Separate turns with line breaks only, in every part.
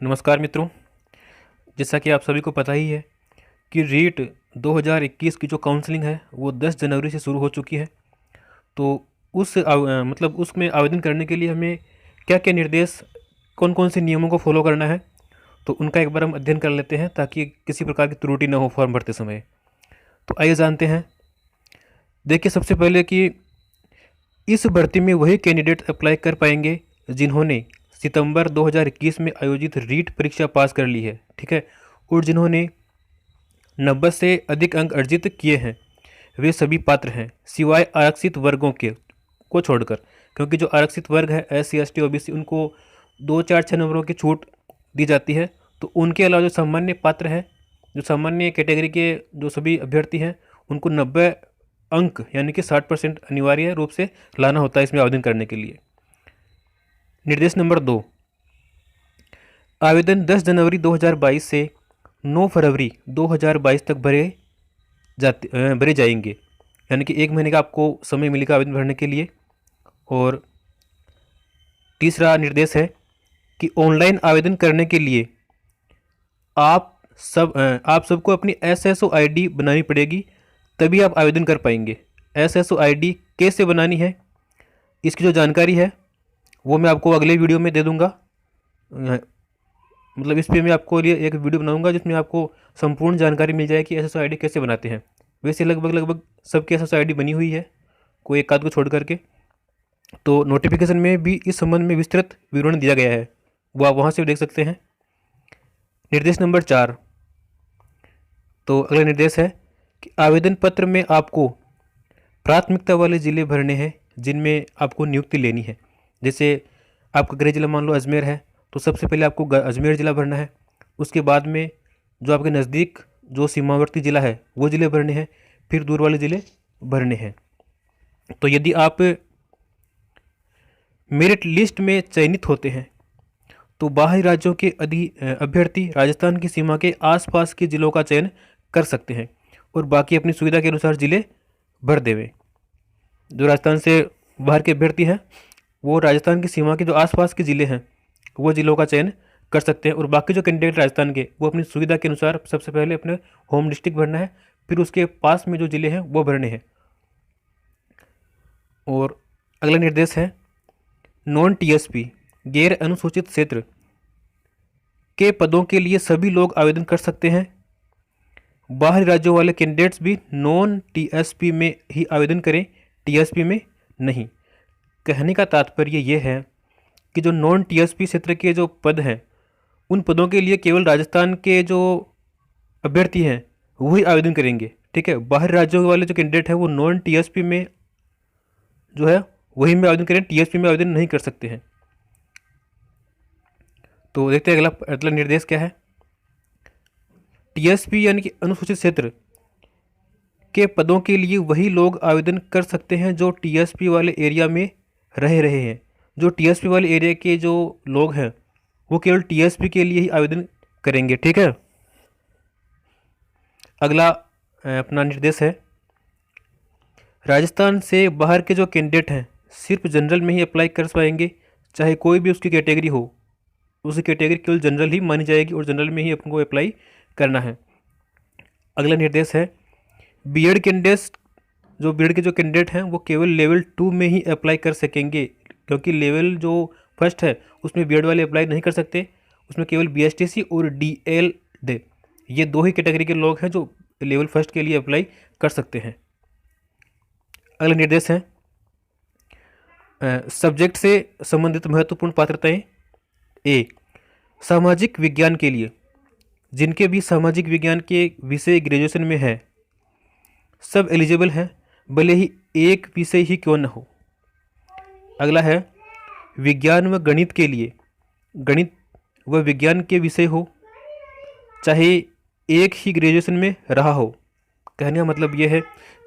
नमस्कार मित्रों। जैसा कि आप सभी को पता ही है कि रीट 2021 की जो काउंसलिंग है वो 10 जनवरी से शुरू हो चुकी है। तो मतलब उसमें आवेदन करने के लिए हमें क्या क्या निर्देश, कौन कौन से नियमों को फॉलो करना है, तो उनका एक बार हम अध्ययन कर लेते हैं ताकि किसी प्रकार की त्रुटि न हो फॉर्म भरते समय। तो आइए जानते हैं। देखिए, सबसे पहले कि इस भर्ती में वही कैंडिडेट अप्लाई कर पाएंगे जिन्होंने सितंबर 2021 में आयोजित रीट परीक्षा पास कर ली है, ठीक है, और जिन्होंने 90 से अधिक अंक अर्जित किए हैं, वे सभी पात्र हैं, सिवाय आरक्षित वर्गों के को छोड़कर। क्योंकि जो आरक्षित वर्ग है SC ST OBC, उनको 2 4 6 नंबरों की छूट दी जाती है। तो उनके अलावा जो सामान्य पात्र है, जो सामान्य कैटेगरी के जो सभी अभ्यर्थी हैं, उनको 90 अंक यानी कि 60% अनिवार्य रूप से लाना होता है इसमें आवेदन करने के लिए। निर्देश नंबर 2, आवेदन 10 जनवरी 2022 से 9 फरवरी 2022 तक भरे जाएंगे, यानी कि 1 महीने का आपको समय मिलेगा आवेदन भरने के लिए। और तीसरा निर्देश है कि ऑनलाइन आवेदन करने के लिए आप सबको अपनी SSO ID बनानी पड़ेगी, तभी आप आवेदन कर पाएंगे। SSO ID कैसे बनानी है, इसकी जो जानकारी है वो मैं आपको अगले वीडियो में दे दूंगा। मतलब इस पर मैं आपको लिए एक वीडियो बनाऊंगा जिसमें आपको संपूर्ण जानकारी मिल जाएगी कि SSO ID कैसे बनाते हैं। वैसे लगभग सबकी SSO ID बनी हुई है, कोई एक आध को छोड़ करके। तो नोटिफिकेशन में भी इस संबंध में विस्तृत विवरण दिया गया है, वो आप वहाँ से देख सकते हैं। निर्देश नंबर 4, तो अगला निर्देश है कि आवेदन पत्र में आपको प्राथमिकता वाले ज़िले भरने हैं जिनमें आपको नियुक्ति लेनी है। जैसे आपका गृह जिला मान लो अजमेर है, तो सबसे पहले आपको अजमेर ज़िला भरना है। उसके बाद में जो आपके नज़दीक जो सीमावर्ती ज़िला है वो ज़िले भरने हैं, फिर दूर वाले ज़िले भरने हैं। तो यदि आप मेरिट लिस्ट में चयनित होते हैं तो बाहरी राज्यों के अभ्यर्थी राजस्थान की सीमा के आसपास के ज़िलों का चयन कर सकते हैं और बाकी अपनी सुविधा के अनुसार ज़िले भर देवे। जो राजस्थान से बाहर के अभ्यर्थी हैं वो राजस्थान की सीमा के जो आसपास के ज़िले हैं वो ज़िलों का चयन कर सकते हैं, और बाकी जो कैंडिडेट राजस्थान के वो अपनी सुविधा के अनुसार सबसे पहले अपने होम डिस्ट्रिक्ट भरना है, फिर उसके पास में जो ज़िले हैं वो भरने हैं। और अगला निर्देश है नॉन TSP गैर अनुसूचित क्षेत्र के पदों के लिए सभी लोग आवेदन कर सकते हैं। बाहरी राज्यों वाले कैंडिडेट्स भी नॉन TSP में ही आवेदन करें, TSP में नहीं। कहने का तात्पर्य ये है कि जो नॉन TSP क्षेत्र के जो पद हैं उन पदों के लिए केवल राजस्थान के जो अभ्यर्थी हैं वही आवेदन करेंगे, ठीक है। बाहरी राज्यों वाले जो कैंडिडेट हैं वो नॉन TSP में जो है वही में आवेदन करें, TSP में आवेदन नहीं कर सकते हैं। तो देखते हैं अगला निर्देश क्या है। TSP यानी कि अनुसूचित क्षेत्र के पदों के लिए वही लोग आवेदन कर सकते हैं जो TSP वाले एरिया में रहे हैं। जो TSP वाले एरिया के जो लोग हैं वो केवल TSP के लिए ही आवेदन करेंगे, ठीक है। अगला अपना निर्देश है राजस्थान से बाहर के जो कैंडिडेट हैं सिर्फ जनरल में ही अप्लाई कर पाएंगे, चाहे कोई भी उसकी कैटेगरी हो, उसकी कैटेगरी केवल जनरल ही मानी जाएगी और जनरल में ही अपन को अप्लाई करना है। अगला निर्देश है बीएड कैंडिडेट्स, जो बीएड के जो कैंडिडेट हैं वो केवल लेवल 2 में ही अप्लाई कर सकेंगे, क्योंकि लेवल जो फर्स्ट है उसमें बीएड वाले अप्लाई नहीं कर सकते। उसमें केवल BSTC और DLD ये 2 ही कैटेगरी के लोग हैं जो लेवल फर्स्ट के लिए अप्लाई कर सकते हैं। अगला निर्देश है सब्जेक्ट से संबंधित महत्वपूर्ण पात्रताएं। A, सामाजिक विज्ञान के लिए जिनके भी सामाजिक विज्ञान के विषय ग्रेजुएशन में है सब एलिजिबल हैं, भले ही एक विषय ही क्यों न हो। अगला है विज्ञान व गणित के लिए गणित व विज्ञान के विषय हो, चाहे एक ही ग्रेजुएशन में रहा हो। कहने का मतलब यह है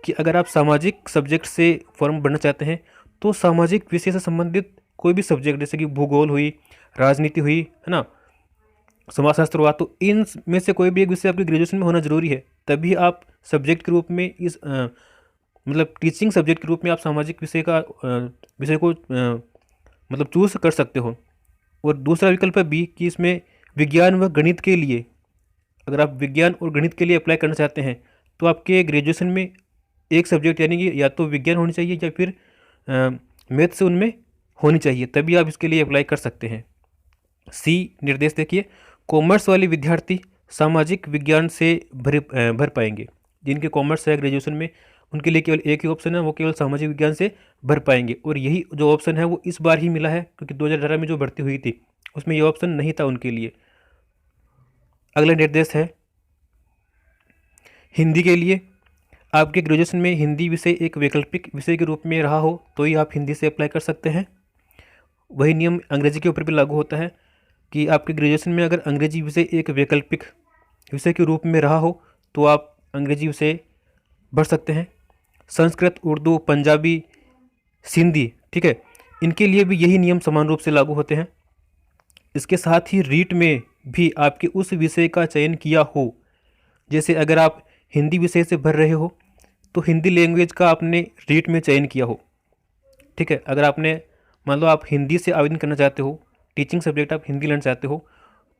कि अगर आप सामाजिक सब्जेक्ट से फॉर्म भरना चाहते हैं तो सामाजिक विषय से संबंधित कोई भी सब्जेक्ट जैसे कि भूगोल हुई, राजनीति हुई, है ना, समाजशास्त्र हुआ, तो इन में से कोई भी एक विषय आपकी ग्रेजुएशन में होना जरूरी है, तभी आप सब्जेक्ट के रूप में इस मतलब टीचिंग सब्जेक्ट के रूप में आप सामाजिक विषय को मतलब चूज कर सकते हो। और दूसरा विकल्प है B कि इसमें विज्ञान व गणित के लिए, अगर आप विज्ञान और गणित के लिए अप्लाई करना चाहते हैं तो आपके ग्रेजुएशन में एक सब्जेक्ट यानी कि या तो विज्ञान होनी चाहिए या फिर मैथ्स उनमें होनी चाहिए, तभी आप इसके लिए अप्लाई कर सकते हैं। सी निर्देश देखिए, कॉमर्स वाले विद्यार्थी सामाजिक विज्ञान से भर पाएंगे। जिनके कॉमर्स है ग्रेजुएशन में उनके लिए केवल एक ही ऑप्शन है, वो केवल सामाजिक विज्ञान से भर पाएंगे, और यही जो ऑप्शन है वो इस बार ही मिला है, क्योंकि 2018 में जो भर्ती हुई थी उसमें ये ऑप्शन नहीं था उनके लिए। अगला निर्देश है हिंदी के लिए, आपके ग्रेजुएशन में हिंदी विषय एक वैकल्पिक विषय के रूप में रहा हो तो ही आप हिंदी से अप्लाई कर सकते हैं। वही नियम अंग्रेजी के ऊपर भी लागू होता है कि आपके ग्रेजुएशन में अगर अंग्रेजी विषय एक वैकल्पिक विषय के रूप में रहा हो तो आप अंग्रेजी विषय भर सकते हैं। संस्कृत, उर्दू, पंजाबी, सिंधी, ठीक है, इनके लिए भी यही नियम समान रूप से लागू होते हैं। इसके साथ ही रीट में भी आपके उस विषय का चयन किया हो, जैसे अगर आप हिंदी विषय से भर रहे हो तो हिंदी लैंग्वेज का आपने रीट में चयन किया हो, ठीक है। अगर आपने मान लो आप हिंदी से आवेदन करना चाहते हो, टीचिंग सब्जेक्ट आप हिंदी लेना चाहते हो,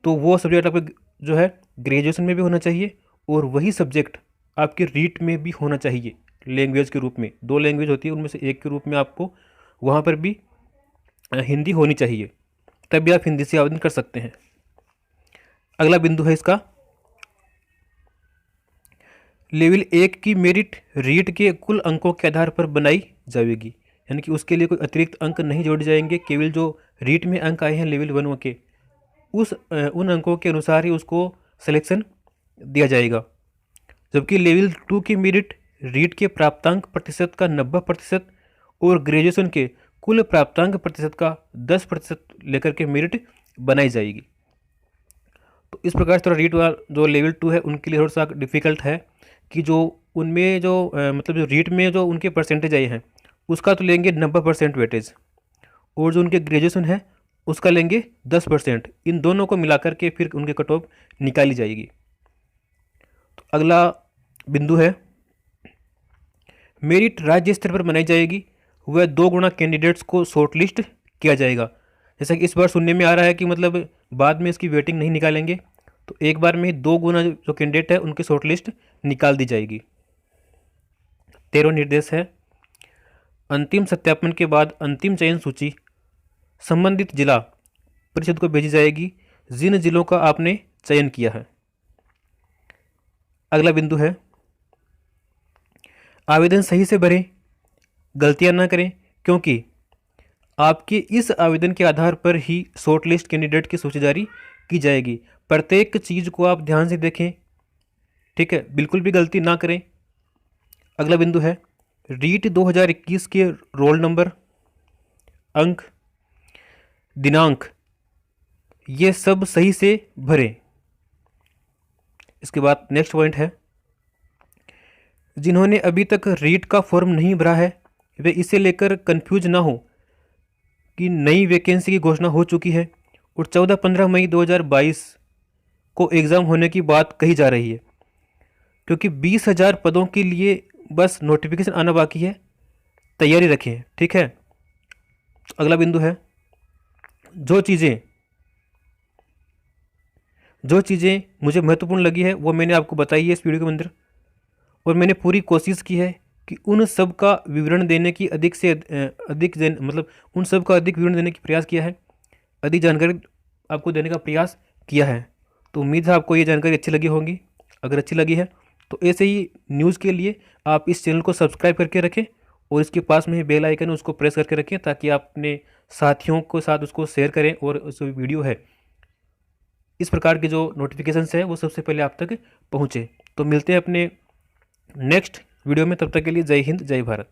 तो वो सब्जेक्ट आपके जो है ग्रेजुएशन में भी होना चाहिए और वही सब्जेक्ट आपके रीट में भी होना चाहिए लैंग्वेज के रूप में। 2 लैंग्वेज होती है, उनमें से एक के रूप में आपको वहाँ पर भी हिंदी होनी चाहिए, तभी आप हिंदी से आवेदन कर सकते हैं। अगला बिंदु है इसका, लेवल 1 की मेरिट रीट के कुल अंकों के आधार पर बनाई जाएगी, यानी कि उसके लिए कोई अतिरिक्त अंक नहीं जोड़े जाएंगे, केवल जो रीट में अंक आए हैं लेवल 1 के उन अंकों के अनुसार ही उसको सिलेक्शन दिया जाएगा। जबकि लेवल 2 की मेरिट रीट के प्राप्तांक प्रतिशत का 90% और ग्रेजुएशन के कुल प्राप्तांक प्रतिशत का 10% लेकर के मेरिट बनाई जाएगी। तो इस प्रकार से थोड़ा रीट वाला जो लेवल 2 है उनके लिए थोड़ा सा डिफ़िकल्ट है कि जो उनमें जो मतलब जो रीट में जो उनके परसेंटेज आए हैं उसका तो लेंगे 90% वेटेज, और जो उनके ग्रेजुएशन है उसका लेंगे 10%। इन दोनों को मिलाकर के फिर उनके कट ऑफ निकाली जाएगी। तो अगला बिंदु है, मेरिट राज्य स्तर पर बनाई जाएगी, वह 2 गुना कैंडिडेट्स को शॉर्टलिस्ट किया जाएगा। जैसा कि इस बार सुनने में आ रहा है कि मतलब बाद में इसकी वेटिंग नहीं निकालेंगे, तो एक बार में 2 गुना जो कैंडिडेट है उनकी शॉर्टलिस्ट निकाल दी जाएगी। 13वां निर्देश है, अंतिम सत्यापन के बाद अंतिम चयन सूची संबंधित जिला परिषद को भेजी जाएगी जिन जिलों का आपने चयन किया है। अगला बिंदु है, आवेदन सही से भरें, गलतियां ना करें, क्योंकि आपके इस आवेदन के आधार पर ही शॉर्टलिस्ट कैंडिडेट की सूची जारी की जाएगी। प्रत्येक चीज़ को आप ध्यान से देखें, ठीक है, बिल्कुल भी गलती ना करें। अगला बिंदु है, रीट 2021 के रोल नंबर, अंक, दिनांक ये सब सही से भरें। इसके बाद नेक्स्ट पॉइंट है, जिन्होंने अभी तक रीट का फॉर्म नहीं भरा है वे इसे लेकर कंफ्यूज ना हो कि नई वैकेंसी की घोषणा हो चुकी है और 14-15 मई 2022 को एग्ज़ाम होने की बात कही जा रही है, क्योंकि 20,000 पदों के लिए बस नोटिफिकेशन आना बाकी है, तैयारी रखें, ठीक है। अगला बिंदु है, जो चीज़ें मुझे महत्वपूर्ण लगी है वो मैंने आपको बताई है इस वीडियो के अंदर, और मैंने पूरी कोशिश की है कि उन सब का विवरण देने की उन सब का अधिक विवरण देने की प्रयास किया है, अधिक जानकारी आपको देने का प्रयास किया है। तो उम्मीद है आपको ये जानकारी अच्छी लगी होगी। अगर अच्छी लगी है तो ऐसे ही न्यूज़ के लिए आप इस चैनल को सब्सक्राइब करके रखें और इसके पास में ही बेल आइकन है उसको प्रेस करके रखें, ताकि आप अपने साथियों के साथ उसको शेयर करें और जो वीडियो है इस प्रकार के जो नोटिफिकेशंस है वो सबसे पहले आप तक पहुँचे। तो मिलते हैं अपने नेक्स्ट वीडियो में, तब तक के लिए जय हिंद, जय भारत।